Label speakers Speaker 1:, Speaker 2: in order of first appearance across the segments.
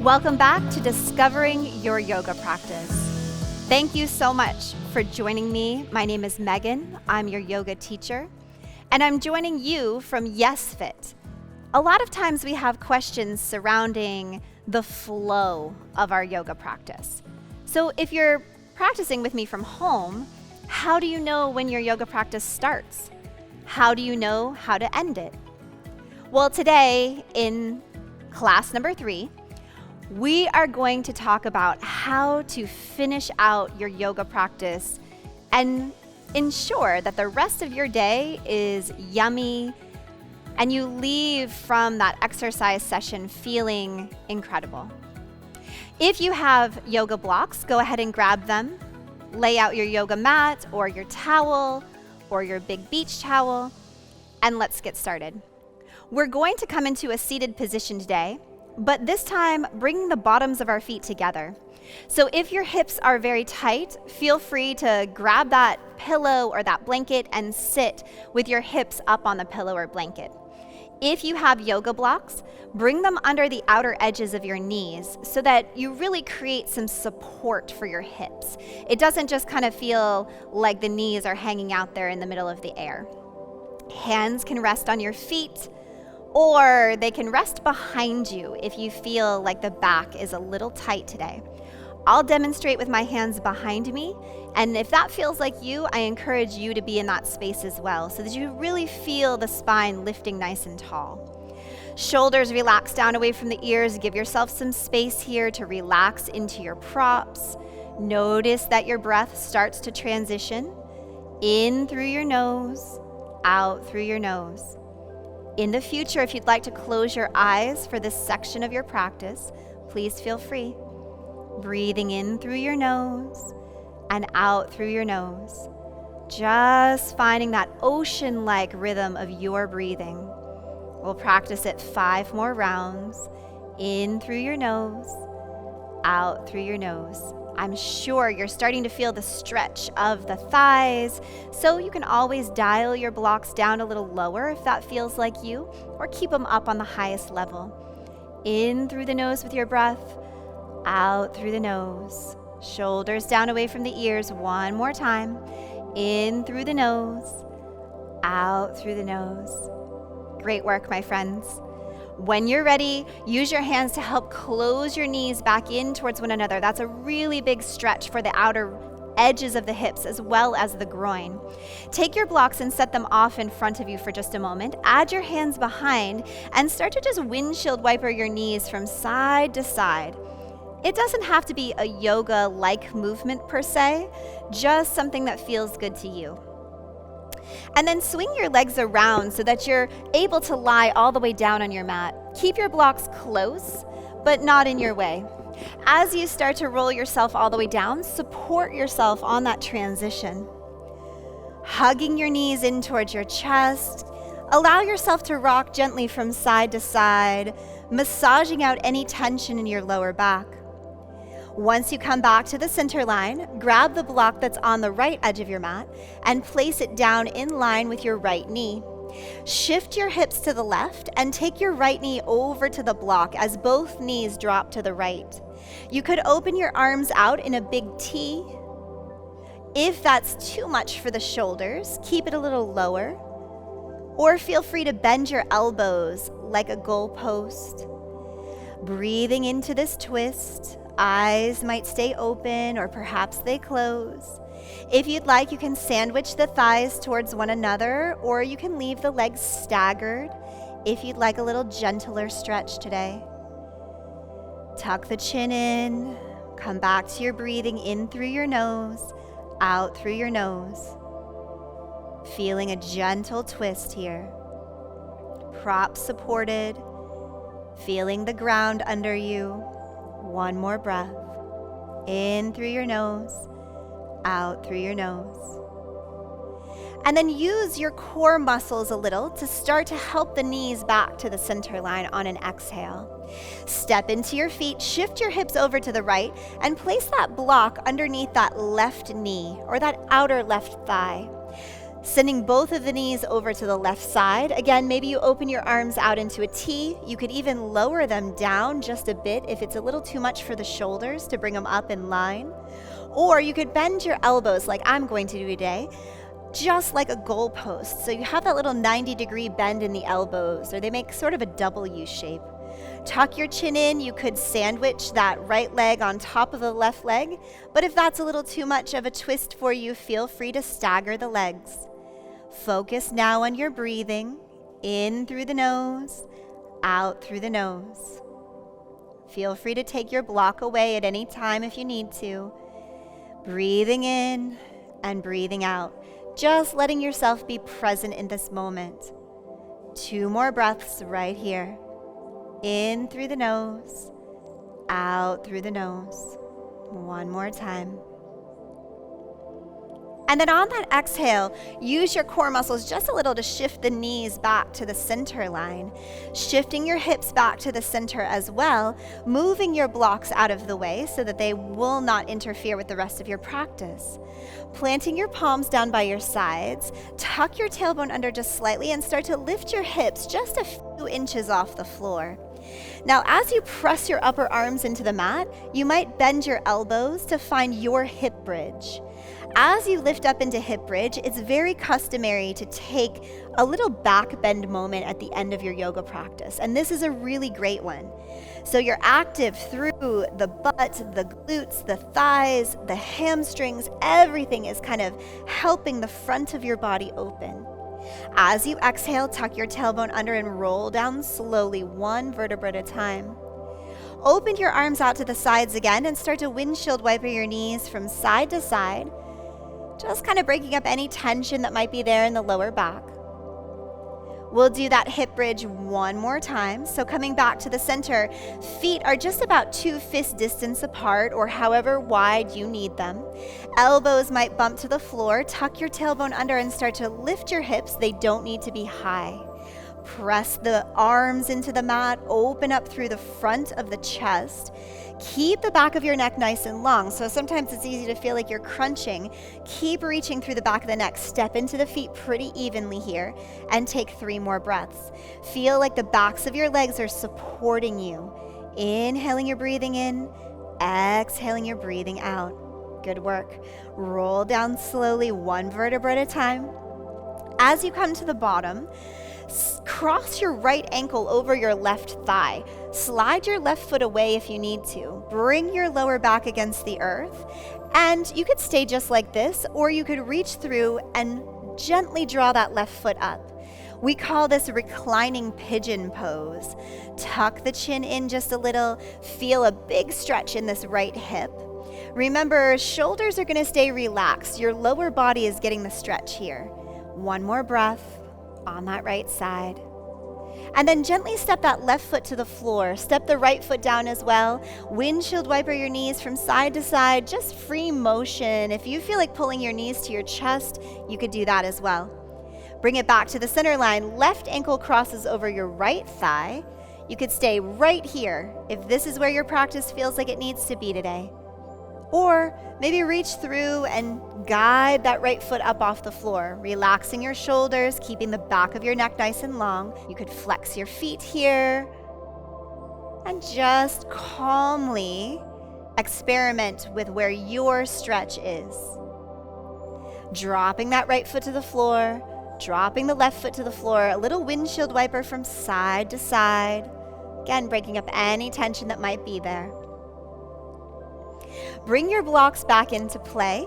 Speaker 1: Welcome back to Discovering Your Yoga Practice. Thank you so much for joining me. My name is Megan. I'm your yoga teacher, and I'm joining you from Yes.Fit. A lot of times we have questions surrounding the flow of our yoga practice. So if you're practicing with me from home, how do you know when your yoga practice starts? How do you know how to end it? Well, today in class number 3, we are going to talk about how to finish out your yoga practice and ensure that the rest of your day is yummy and you leave from that exercise session feeling incredible. If you have yoga blocks, go ahead and grab them. Lay out your yoga mat or your towel or your big beach towel, and let's get started. We're going to come into a seated position today, but this time bring the bottoms of our feet together. So if your hips are very tight, feel free to grab that pillow or that blanket and sit with your hips up on the pillow or blanket. If you have yoga blocks, bring them under the outer edges of your knees so that you really create some support for your hips. It doesn't just kind of feel like the knees are hanging out there in the middle of the air. Hands can rest on your feet, or they can rest behind you if you feel like the back is a little tight today. I'll demonstrate with my hands behind me, and if that feels like you, I encourage you to be in that space as well so that you really feel the spine lifting nice and tall. Shoulders relax down away from the ears. Give yourself some space here to relax into your props. Notice that your breath starts to transition in through your nose, out through your nose. In the future, if you'd like to close your eyes for this section of your practice, please feel free. Breathing in through your nose and out through your nose. Just finding that ocean-like rhythm of your breathing. We'll practice it 5 more rounds. In through your nose, out through your nose. I'm sure you're starting to feel the stretch of the thighs, so you can always dial your blocks down a little lower if that feels like you, or keep them up on the highest level. In through the nose with your breath, out through the nose. Shoulders down away from the ears. One more time. In through the nose, out through the nose. Great work, my friends. When you're ready, use your hands to help close your knees back in towards one another. That's a really big stretch for the outer edges of the hips as well as the groin. Take your blocks and set them off in front of you for just a moment. Add your hands behind and start to just windshield wiper your knees from side to side. It doesn't have to be a yoga-like movement per se, just something that feels good to you. And then swing your legs around so that you're able to lie all the way down on your mat. Keep your blocks close, but not in your way. As you start to roll yourself all the way down, support yourself on that transition. Hugging your knees in towards your chest. Allow yourself to rock gently from side to side, massaging out any tension in your lower back. Once you come back to the center line, grab the block that's on the right edge of your mat and place it down in line with your right knee. Shift your hips to the left and take your right knee over to the block as both knees drop to the right. You could open your arms out in a big T. If that's too much for the shoulders, keep it a little lower. Or feel free to bend your elbows like a goalpost. Breathing into this twist. Eyes might stay open or perhaps they close. If you'd like, you can sandwich the thighs towards one another, or you can leave the legs staggered if you'd like a little gentler stretch today. Tuck the chin in. Come back to your breathing in through your nose, out through your nose. Feeling a gentle twist here. Props supported. Feeling the ground under you. One more breath. In through your nose, out through your nose. And then use your core muscles a little to start to help the knees back to the center line on an exhale. Step into your feet, shift your hips over to the right, and place that block underneath that left knee or that outer left thigh. Sending both of the knees over to the left side. Again, maybe you open your arms out into a T. You could even lower them down just a bit if it's a little too much for the shoulders to bring them up in line. Or you could bend your elbows like I'm going to do today, just like a goalpost. So you have that little 90-degree bend in the elbows, or they make sort of a W shape. Tuck your chin in. You could sandwich that right leg on top of the left leg, but if that's a little too much of a twist for you, feel free to stagger the legs. Focus now on your breathing, in through the nose, out through the nose. Feel free to take your block away at any time if you need to. Breathing in and breathing out, just letting yourself be present in this moment. 2 more breaths right here. In through the nose, out through the nose. 1 more time. And then on that exhale, use your core muscles just a little to shift the knees back to the center line. Shifting your hips back to the center as well, moving your blocks out of the way so that they will not interfere with the rest of your practice. Planting your palms down by your sides, tuck your tailbone under just slightly and start to lift your hips just a few inches off the floor. Now, as you press your upper arms into the mat, you might bend your elbows to find your hip bridge. As you lift up into hip bridge, it's very customary to take a little back bend moment at the end of your yoga practice, and this is a really great one. So you're active through the butt, the glutes, the thighs, the hamstrings, everything is kind of helping the front of your body open. As you exhale, tuck your tailbone under and roll down slowly, 1 vertebra at a time. Open your arms out to the sides again and start to windshield wiper your knees from side to side, just kind of breaking up any tension that might be there in the lower back. We'll do that hip bridge 1 more time. So coming back to the center, feet are just about 2 fist distance apart or however wide you need them. Elbows might bump to the floor. Tuck your tailbone under and start to lift your hips. They don't need to be high. Press the arms into the mat, open up through the front of the chest. Keep the back of your neck nice and long. So sometimes it's easy to feel like you're crunching. Keep reaching through the back of the neck. Step into the feet pretty evenly here and take 3 more breaths. Feel like the backs of your legs are supporting you. Inhaling, you're breathing in. Exhaling, you're breathing out. Good work. Roll down slowly, 1 vertebra at a time. As you come to the bottom, cross your right ankle over your left thigh. Slide your left foot away if you need to. Bring your lower back against the earth. And you could stay just like this, or you could reach through and gently draw that left foot up. We call this reclining pigeon pose. Tuck the chin in just a little. Feel a big stretch in this right hip. Remember, shoulders are going to stay relaxed. Your lower body is getting the stretch here. 1 more breath on that right side. And then gently step that left foot to the floor. Step the right foot down as well. Windshield wiper your knees from side to side, just free motion. If you feel like pulling your knees to your chest, you could do that as well. Bring it back to the center line. Left ankle crosses over your right thigh. You could stay right here if this is where your practice feels like it needs to be today. Or maybe reach through and guide that right foot up off the floor, relaxing your shoulders, keeping the back of your neck nice and long. You could flex your feet here and just calmly experiment with where your stretch is. Dropping that right foot to the floor, dropping the left foot to the floor, a little windshield wiper from side to side. Again, breaking up any tension that might be there. Bring your blocks back into play.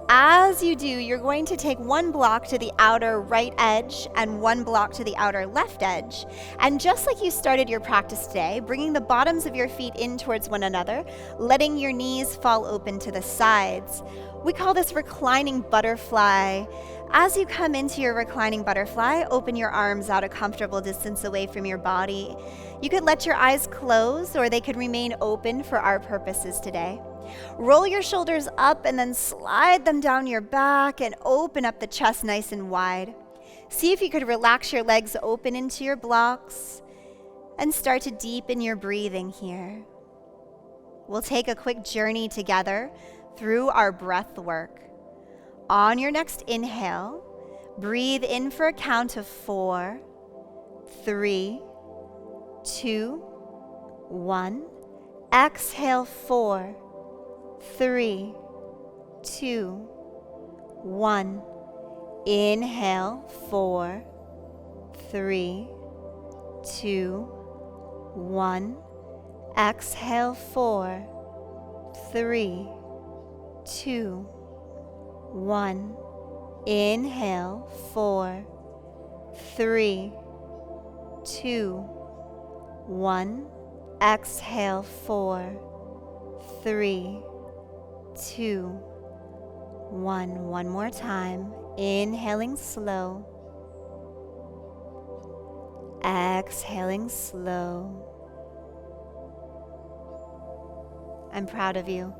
Speaker 1: As you do, you're going to take 1 block to the outer right edge and 1 block to the outer left edge. And just like you started your practice today, bringing the bottoms of your feet in towards one another, letting your knees fall open to the sides. We call this reclining butterfly. As you come into your reclining butterfly, open your arms out a comfortable distance away from your body. You could let your eyes close or they could remain open for our purposes today. Roll your shoulders up and then slide them down your back and open up the chest nice and wide. See if you could relax your legs open into your blocks and start to deepen your breathing here. We'll take a quick journey together through our breath work. On your next inhale, Breathe in for a count of 4, 3, 2, 1. Exhale 4, 3, 2, 1. Inhale 4, 3, 2, 1. Exhale 4, 3, 2, 1. Inhale 4, 3, 2, 1. Exhale 4, 3, 2, 1. One more time. Inhaling slow. Exhaling slow. I'm proud of you.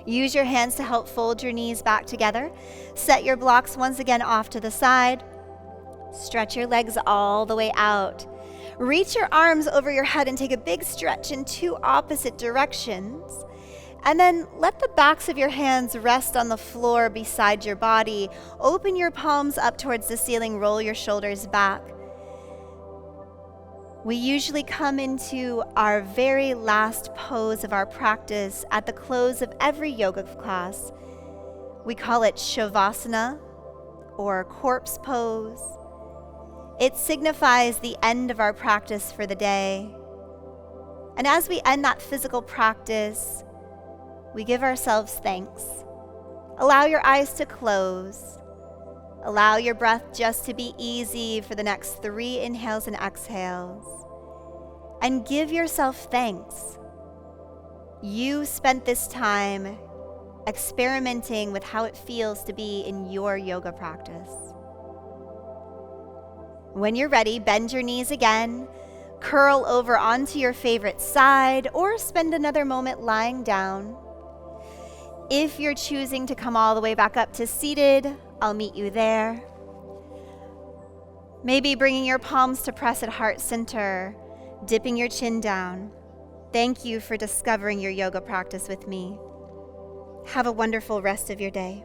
Speaker 1: Use your hands to help fold your knees back together. Set your blocks once again off to the side. Stretch your legs all the way out. Reach your arms over your head and take a big stretch in 2 opposite directions. And then let the backs of your hands rest on the floor beside your body. Open your palms up towards the ceiling. Roll your shoulders back. We usually come into our very last pose of our practice at the close of every yoga class. We call it Savasana or corpse pose. It signifies the end of our practice for the day. And as we end that physical practice, we give ourselves thanks. Allow your eyes to close. Allow your breath just to be easy for the next 3 inhales and exhales. And give yourself thanks. You spent this time experimenting with how it feels to be in your yoga practice. When you're ready, bend your knees again, curl over onto your favorite side, or spend another moment lying down. If you're choosing to come all the way back up to seated, I'll meet you there. Maybe bringing your palms to press at heart center, dipping your chin down. Thank you for discovering your yoga practice with me. Have a wonderful rest of your day.